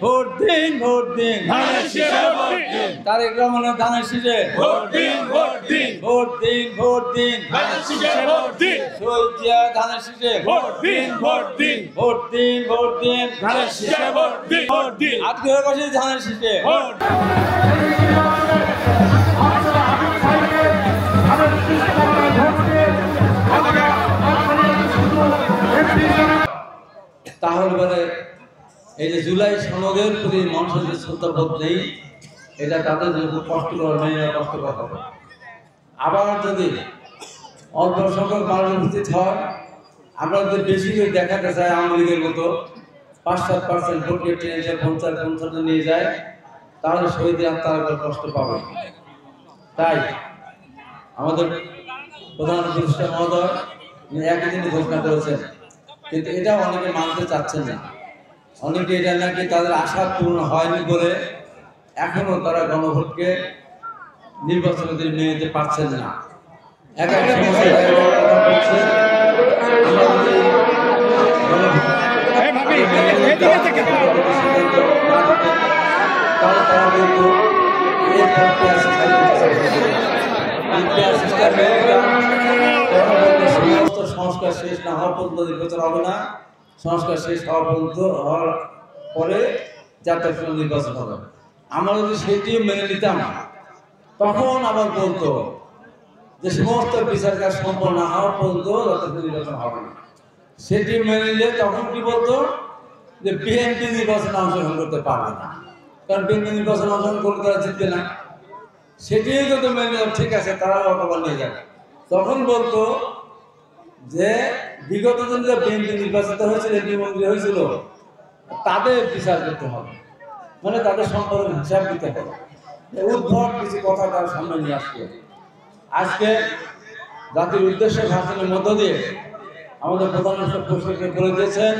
Vote দিন vote দিন ধানের শীষে ভোট দিন তারেক রহমানের ধানের শীষে ভোট দিন ভোট দিন ভোট দিন ভোট দিন ধানের শীষে ভোট দিন শহীদ জিয়া ধানের শীষে ভোট দিন ভোট দিন ভোট দিন ভোট দিন ধানের শীষে ভোট দিন ভোট দিন আগ্রহ বসে ধানের শীষে ভোট তাহলে বলে এই যে জুলাই সনদের প্রতি মানুষের যে শ্রদ্ধাবোধ নেই, এটা তাদের জন্য খুব কষ্টকর, মেয়েরা কষ্টকর হবে। আবার যদি অল্প সংখ্যক মানুষ উপস্থিত হয়, আমরা যদি বেশি করে দেখাতে চাই আওয়ামী লীগের মতো ৫-৭% ভোটকে টেনে ৫০-৫০ নিয়ে যায়, তাহলে শহীদের আত্মার কষ্ট পাবে। তাই আমাদের প্রধান উপদেষ্টা মহোদয় একই দিনে ঘোষণা করেছেন, কিন্তু এটাও অনেকে মানতে চাচ্ছেন না। অনেকে এটা নাকি তাদের আশা পূর্ণ হয়নি বলে এখনো তারা গণভোটকে নির্বাচনে মেনে নিতে পারছেন না। এক এক সমস্যা সংস্কার শেষ না হওয়া পর্যন্ত নির্বাচন হবে না। সংস্কার শেষ হওয়া পর্যন্ত হওয়ার পরে জাতীয় সংসদ নির্বাচন হবে। আমরা যদি সেটিও মেনে নিতাম, তখন আবার বলতো যে সমস্ত বিচার কাজ সম্পন্ন না হওয়া পর্যন্ত জাতীয় নির্বাচন হবে না। সেটি মেনে নিলে তখন কি বলতো যে বিএনপি নির্বাচনে অংশগ্রহণ করতে পারবে না, কারণ বিএনপি নির্বাচনে অংশগ্রহণ করলে তারা জিতবে না। সেটিও যদি মেনে নিলাম, ঠিক আছে, তারাও অপমান নিয়ে যাবে। তখন বলতো যে বিগত দিন যে বিএনপি নির্বাচিত হয়েছিল, এমপি মন্ত্রী হয়েছিল, তাদের বিচার করতে হবে, মানে তাদের সম্পর্কে হিসাব দিতে হবে। উদ্ভট কিছু কথা তার সামনে নিয়ে আসছে। আজকে জাতির উদ্দেশ্যে ভাষণের মধ্য দিয়ে আমাদের প্রধানমন্ত্রী বলে দিয়েছেন,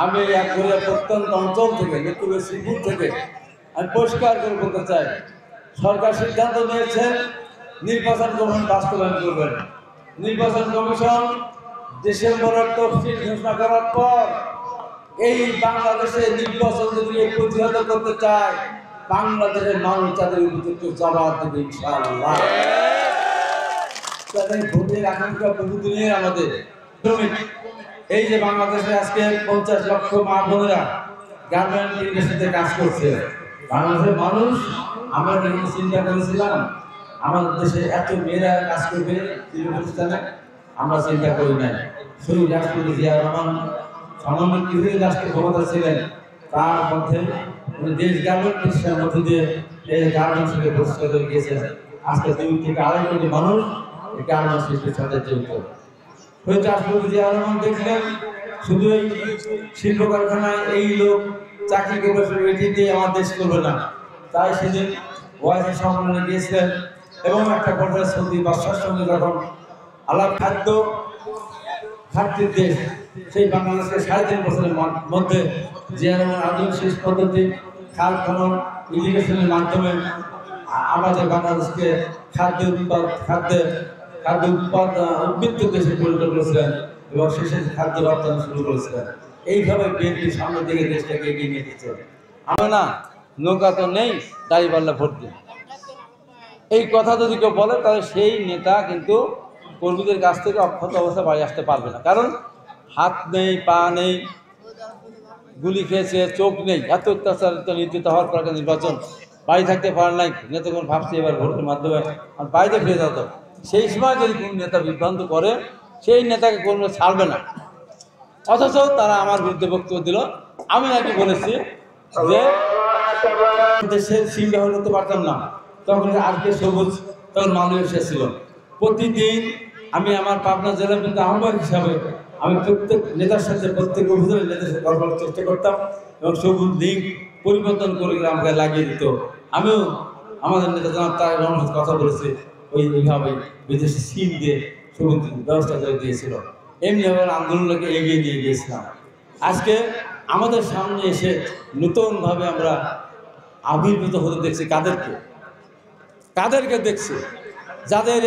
আমি একবারে প্রত্যন্ত অঞ্চল থেকে নেত্রকোনা শ্রীপুর থেকে আমি পরিষ্কার করে বলতে চাই, সরকার সিদ্ধান্ত নিয়েছেন নির্বাচন কমিশন বাস্তবায়ন করবেন। নির্বাচন কমিশন ডিসেম্বরের তফসিল ঘোষণা করার পর এই বাংলাদেশে নির্বাচন যদি প্রতিহত করতে চায়, বাংলাদেশের মানুষ তাদের উপযুক্ত জবাব দেবে ইনশাআল্লাহ। তাদের ভোটের আকাঙ্ক্ষা বহুদিনের আমাদের শ্রমিক, এই যে বাংলাদেশে আজকে 50 লক্ষ মা বোনেরা গার্মেন্ট ইন্ডাস্ট্রিতে কাজ করছে, বাংলাদেশের মানুষ, আমরা যখন চিন্তা করেছিলাম আমাদের দেশে এত মেয়েরা কাজ করবে প্রতিষ্ঠানে, আমরা চিন্তা করি নাই। শহীদ রাষ্ট্রপতি জিয়া রহমান সামান্য কিছু রাষ্ট্র ক্ষমতা ছিলেন, তার মধ্যে দেশ গার্মেন্ট প্রতিষ্ঠানের মধ্যে দিয়ে এই গার্মেন্টস থেকে প্রতিষ্ঠা করে গিয়েছেন। আজকে 2 থেকে 2.5 কোটি মানুষ এই গার্মেন্টস শিল্পের সাথে জড়িত। শহীদ রাষ্ট্রপতি জিয়া রহমান দেখলেন শুধু এই শিল্প কারখানায় এই লোক চাকরি করবে, এটি দিয়ে আমার দেশ করবে না। তাই সেদিন ওয়াইসি সম্মেলনে গিয়েছিলেন এবং একটা পর্যায়ে সৌদি বাদশার সঙ্গে যখন আলাপ খাদ্যের দেশ সেই বাংলাদেশকে 3.5 বছরের মধ্যে জিয়া রহমান আধুনিক সেচ পদ্ধতি, খাল খনন, ইরিগেশনের মাধ্যমে আমাদের বাংলাদেশকে খাদ্য উদ্বৃত্ত দেশে পরিণত করেছিলেন এবং শেষে খাদ্য রপ্তানি শুরু করেছিলেন। এইভাবে বিএনপি সামনের দিকে দেশটাকে এগিয়ে নিয়ে গেছে। আমরা না নৌকা তো নেই, দাঁড়িপাল্লা ভোট দিন, এই কথা যদি কেউ বলে তাহলে সেই নেতা কিন্তু কর্মীদের কাছ থেকে অক্ষত অবস্থা বাড়ি আসতে পারবে না। কারণ হাত নেই, পা নেই, গুলি খেয়েছে, চোখ নেই, এত অত্যাচারিত নির্যাতিত হওয়ার পর নির্বাচন বাড়ি থাকতে পারে নাই। নেতাগণ ভাবছে এবার ভোটের মাধ্যমে বাড়িতে ফিরে যেত। সেই সময় যদি কোনো নেতা বিভ্রান্ত করে, সেই নেতাকে কোনো ছাড়বে না। অথচ তারা আমার বিরুদ্ধে বক্তব্য দিল, আমি নাকি বলেছি যে দেশের সিম ব্যবহার করতে পারতাম না, তখন আজকে সবুজ তখন মানুষ এসেছিল। প্রতিদিন আমি আমার পাবনা জেলার কিন্তু আহ্বায়ক হিসাবে আমি প্রত্যেক নেতার সাথে প্রত্যেক অভিযোগের নেতার সাথে কথা বলার চেষ্টা করতাম এবং সবুজ লিঙ্ক পরিবর্তন করে আমাকে লাগিয়ে দিত। আমিও আমাদের নেতা জনাব তারেক রহমানের সাথে কথা বলেছি, ওইভাবে বিদেশি সিম দিয়ে সবুজ ব্যবস্থা করে দিয়েছিল। এমনিভাবে আন্দোলনকে এগিয়ে নিয়ে গিয়েছিলাম। আজকে আমাদের সামনে এসে নতুনভাবে আমরা আবির্ভূত হতে দেখছি। কাদেরকে দেখছি? যাদের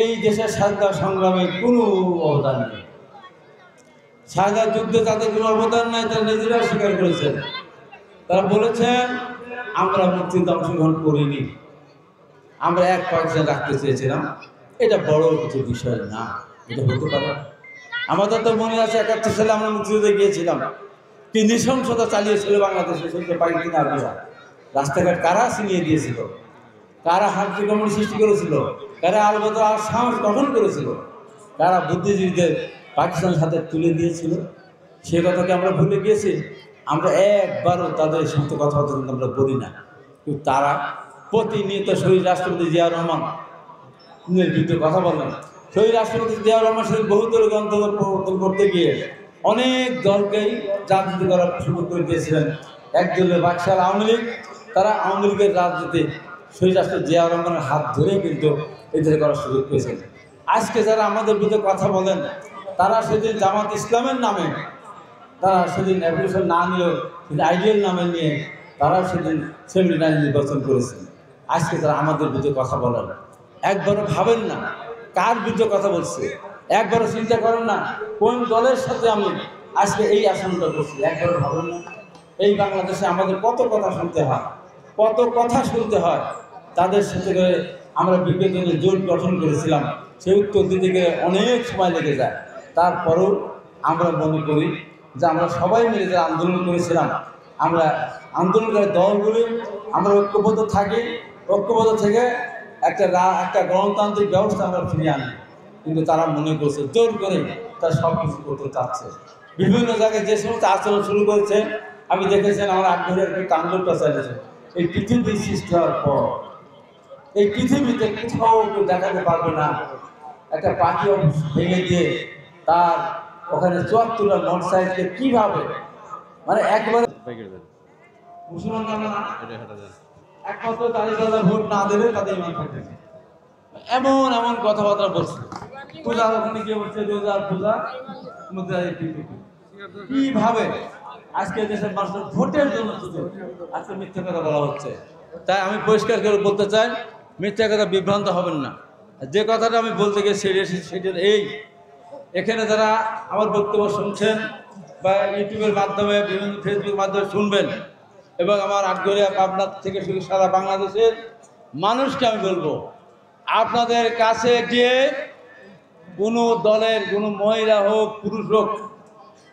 এই দেশের স্বাধীনতা সংগ্রামে কোনো অবদান নেই, স্বাধীনতা যুদ্ধে তাদের কোনো অবদান নাই, তারা নিজেরাও স্বীকার করেছেন। তারা বলেছেন আমরা মুক্তিযুদ্ধে অংশগ্রহণ করিনি, আমরা এক পাকিস্তান রাখতে চেয়েছিলাম। এটা বড় কিছু বিষয় না, এটা হতে পারে। আমাদের তো মনে আছে 71 সালে আমরা মুক্তিযুদ্ধে গিয়েছিলাম, কি নৃশংসতা চালিয়েছিল বাংলাদেশে সেই পাকিস্তানি আর্মিরা। রাস্তাঘাট কারা ছিনিয়ে দিয়েছিল, কারা হামলা সৃষ্টি করেছিল, কারা আলবদর আর সাহস গঠন করেছিল, কারা বুদ্ধিজীবীদের পাকিস্তানের সাথে তুলে দিয়েছিল, সে কথাকে আমরা ভুলে গিয়েছি। আমরা একবারও তাদের সমস্ত কথাবার্তা কিন্তু আমরা বলি না, কিন্তু তারা প্রতিনিয়ত শহীদ রাষ্ট্রপতি জিয়াউর রহমান বিরুদ্ধে কথা বলেন। শহীদ রাষ্ট্রপতি জিয়াউর রহমান শহীদ বহু দলকে অন্তর্বর্তন করতে গিয়ে অনেক দলকেই রাজনীতি করার সুযোগ করে দিয়েছিলেন। একদলীয় বাকশাল আওয়ামী লীগ, তারা আওয়ামী লীগের রাজনীতি শহীদ রাষ্ট্রপতি জিয়াউর রহমানের হাত ধরেই কিন্তু এদের করার সুযোগ পেয়েছেন। আজকে যারা আমাদের বিরুদ্ধে কথা বলেন, তারা সেদিন জামাত ইসলামের নামে, তারা সেদিন অ্যাপ্লিকেশন না নিলেও আইডিয়াল নামে নিয়ে তারা সেদিন সেমিনার নির্বাচন করেছেন। আজকে তারা আমাদের বিরুদ্ধে কথা বলেন, একবারও ভাবেন না কার বিরুদ্ধে কথা বলছে, একবারও চিন্তা করেন না কোন দলের সাথে আমি আজকে এই আসনটা করছি, একবারও ভাবেন না। এই বাংলাদেশে আমাদের কত কথা শুনতে হয়, কত কথা শুনতে হয়। তাদের সাথে করে আমরা বিগত দিনে জোট গঠন করেছিলাম, সেই উত্তর দিতে গিয়ে অনেক সময় লেগে যায়। তারপরেও আমরা মনে করি যে আমরা সবাই মিলে যে আন্দোলন করেছিলাম, আমরা আন্দোলনকারী দলগুলি আমরা ঐক্যবদ্ধ থাকি, ঐক্যবদ্ধ থেকে একটা গণতান্ত্রিক ব্যবস্থা আমরা ফিরিয়ে আনি। কিন্তু তারা মনে করছে জোর করে তারা সব কিছু করতে চাচ্ছে। বিভিন্ন জায়গায় যে সমস্ত আচরণ শুরু করেছে, আমি দেখেছেন আমার আগ্রহের একটি কাণ্ডটা চালিয়েছে। এই পৃথিবী সৃষ্টি হওয়ার পর এই পৃথিবীতে কোথাও কেউ দেখাতে পারবে না একটা পাখি ভেঙে দিয়ে তার ওখানে 74টা মোটরসাইকেল কিভাবে, মানে একবারে মুসলমান একমাত্র তাদের ভোট না দেবে তাদের ইমান থাকবে। এমন এমন কথাবার্তা বলছে, পূজা ওখানে গিয়ে বলছে পূজা কিভাবে আজকে দেশের মানুষের ভোটের জন্য আজকে মিথ্যা কথা বলা হচ্ছে। তাই আমি পরিষ্কার করে বলতে চাই, মিথ্যা কথা বিভ্রান্ত হবেন না। যে কথাটা আমি বলতে গিয়ে সেটা এখানে যারা আমার বক্তব্য শুনছেন বা ইউটিউবের মাধ্যমে বিভিন্ন ফেসবুকের মাধ্যমে শুনবেন, এবং আমার আটঘরিয়া পাবনা থেকে শুরু সারা বাংলাদেশের মানুষকে আমি বলবো, আপনাদের কাছে গিয়ে কোনো দলের কোনো মহিলা হোক পুরুষ হোক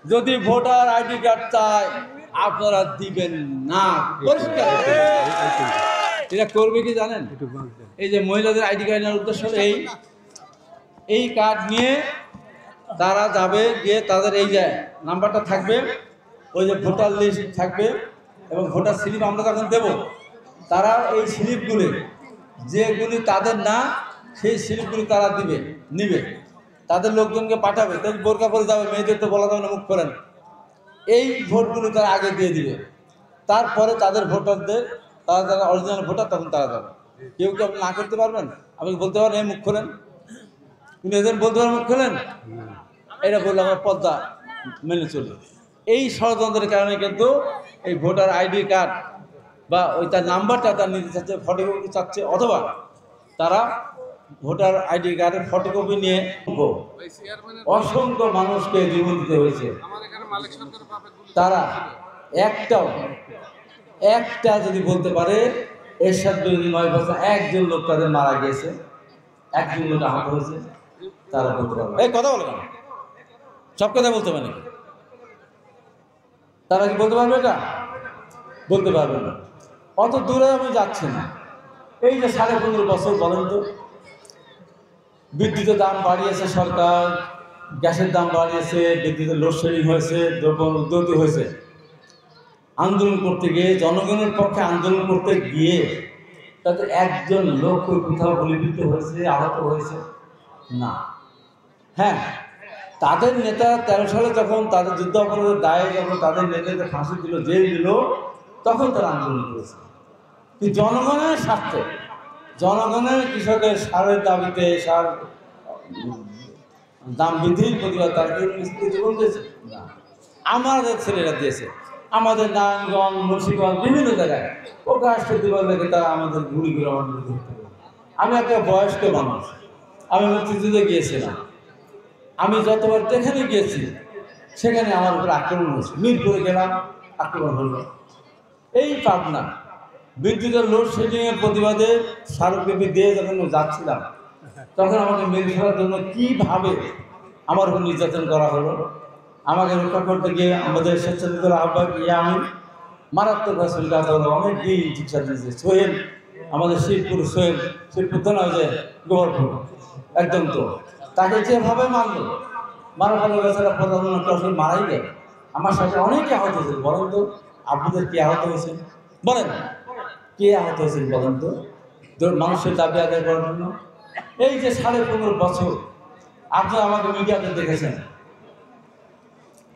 যদি ভোটার আইডি কার্ড চায় আপনারা দিবেন না। পরিষ্কার এটা করবে কি জানেন, এই যে মহিলাদের আইডি কার্ডের উদ্দেশ্য এই কার্ড নিয়ে তারা যাবে, গিয়ে তাদের এই যে নাম্বারটা থাকবে, ওই যে ভোটার লিস্ট থাকবে এবং ভোটার স্লিপ আমরা যখন দেব, তারা এই স্লিপগুলি যেগুলি তাদের না সেই স্লিপগুলি তারা নিবে, তাদের লোকজনকে পাঠাবে। তাই বোরকা পরে যাবে, মেয়েদের তো বলা যাবে না মুখ করেন, এই ভোটগুলো তারা আগে দিয়ে দিবে। তারপরে তাদের ভোটারদের, তারা যারা অরিজিনাল ভোটার তখন তারা যাবে। কেউ কি আপনি না করতে পারবেন? আপনি বলতে পারেন এই মুখ খোলেন, কিন্তু এদের বলতে পারেন মুখ খোলেন, এটা বললে আমরা পদ্মা মেনে চলি। এই ষড়যন্ত্রের কারণে কিন্তু এই ভোটার আইডি কার্ড বা ওই তার নাম্বারটা তার নিতে চাচ্ছে, ফটোকপি চাচ্ছে, অথবা তারা ভোটার আইডি কার্ডের ফটোকপি নিয়ে অসংখ্য মানুষকে জীবন দিতে হয়েছে। তারা একটা যদি বলতে পারে এরশাদ বিরোধী 9 বছর একজন লোক তাদের মারা গিয়েছে, একজন লোক আহত হয়েছে, তারা বলতে পারবে। এই কথা বলে কেন? সব কথা বলতে পারে নাকি? তারা কি বলতে পারবে? এটা বলতে পারবে না। অত দূরে আমি যাচ্ছি না। এই যে 15.5 বছর বলেন তো, বিদ্যুতের দাম বাড়িয়েছে সরকার, গ্যাসের দাম বাড়িয়েছে, বিদ্যুতের লোডশেডিং হয়েছে, দ্রব্য উদ্যোগী হয়েছে। আন্দোলন করতে গিয়ে, জনগণের পক্ষে আন্দোলন করতে গিয়ে তাদের একজন লোক কোথাও গুলিবিদ্ধ হয়েছে, আহত হয়েছে না। হ্যাঁ, তাদের নেতা 13 সালে যখন তাদের যুদ্ধ অপরাধের দায়ে যখন তাদের নেতাদের ফাঁসি দিল, জেল দিল, তখন তারা আন্দোলন করেছে। কিন্তু জনগণের স্বার্থে, জনগণের কৃষকের সারের দাবিতে, সার দাম বৃদ্ধির প্রতিবাদ তারা জীবন দিয়েছে না। আমাদের ছেলেরা দিয়েছে, আমাদের নারায়ণগঞ্জ, মুন্সিগঞ্জ, বিভিন্ন জায়গায় প্রকাশ প্রতিবাদ লেগে তারা আমাদের গুলি করে আমাদের ধরতে পারে। আমি একটা বয়স্ক মানুষ, আমি মুক্তিযুদ্ধে গিয়েছিলাম। আমি যতবার যেখানে গিয়েছি সেখানে আমার উপর আক্রমণ হয়েছে। মিরপুরে গেলাম, আক্রমণ হলো। এই পাবনা বিদ্যুতের লোডশেডিং এর প্রতিবাদে স্মারকলিপি দিয়ে যখন যাচ্ছিলাম, তখন আমাকে মেরে ফেলার জন্য কীভাবে আমার উপর নির্যাতন করা হলো। আমাকে রক্ষা করতে গিয়ে আমাদের স্বেচ্ছাসেবক আহ্বায়ক ইয়ামিন মারাত্মক অসুবিধা হলো। অনেক দিন চিকিৎসা দিয়েছে। সোহেল, আমাদের শিবপুর তো নয় যে গোবরপুর, একদম তো তাকে যেভাবে মারলো, মারা ভালো বেচারা প্রধানমন্ত্রী আসলে মারাই গেল। আমার সাথে অনেকে আহত হয়েছে। বলেন তো আপনাদের কে আহত হয়েছে? বলেন কে আহত হয়েছে বলেন তো মানুষের দাবি আদায় করার জন্য? এই যে 15.5 বছর আপনারা আমাকে মিডিয়াতে দেখেছেন,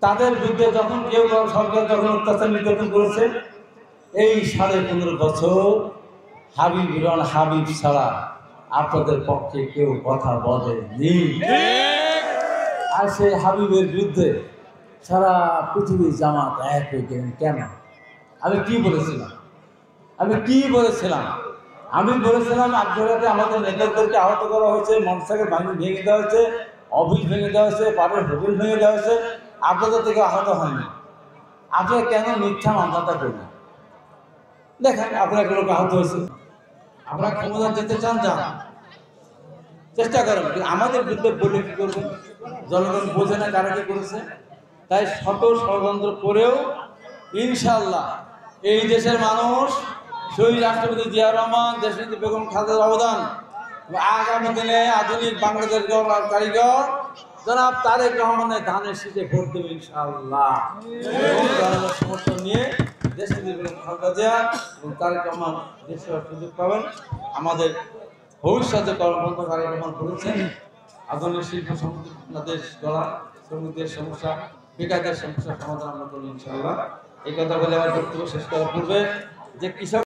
তাদের বিরুদ্ধে যখন কেউ সরকার যখন অত্যাচার নির্যাতন করেছে, এই 15.5 বছর হাবিব ছাড়া আপনাদের পক্ষে কেউ কথা বলেনি। আর সেই হাবিবের বিরুদ্ধে সারা পৃথিবীর জামাত এক হয়ে গেলেন কেন? আমি কি বলেছিলাম? আমি বলেছিলাম আগ্রহাতে আমাদের নেতাদেরকে আহত করা হয়েছে, মনসাকে ভেঙে দেওয়া হয়েছে, অফিস ভেঙে দেওয়া হয়েছে, পাটের হোটেল ভেঙে দেওয়া হয়েছে, আপনাদের থেকে আহত হয়নি। আপনারা কেন মিথ্যা মামলাটা করবেন? দেখেন আপনারা একটা লোক আহত হয়েছে, আপনারা ক্ষমতা যেতে চান, যান, চেষ্টা করেন। আমাদের বিরুদ্ধে বলে কি করবেন? জনগণ বোঝে না কারা কি করেছে। তাই শত ষড়যন্ত্র করেও ইনশাআল্লাহ এই দেশের মানুষ, শহীদ রাষ্ট্রপতি জিয়া রহমান, দেশনেত্রী বেগম খালেদা অবদান, আগামী দিনে আধুনিক বাংলাদেশ গড়ার কারিগর জনাব তারেক রহমানের ধানের শীষে ভোট দেবে ইনশাআল্লাহ। জনগণের সমর্থন নিয়ে দেশনেত্রী বেগম খালেদা জিয়া এবং তারেক রহমান দেশের সুযোগ পাবেন। আমাদের ভবিষ্যতে কর্মবন্ধ কার্যক্রম করেছেন আধুনিক শিল্প সমৃদ্ধ দেশ গড়া, শ্রমিকদের সমস্যা, বেকারদের সমস্যার সমাধান আমরা করি ইনশাআল্লাহ। এই কথা বলে আমার বক্তব্য শেষ করার পূর্বে যে কৃষক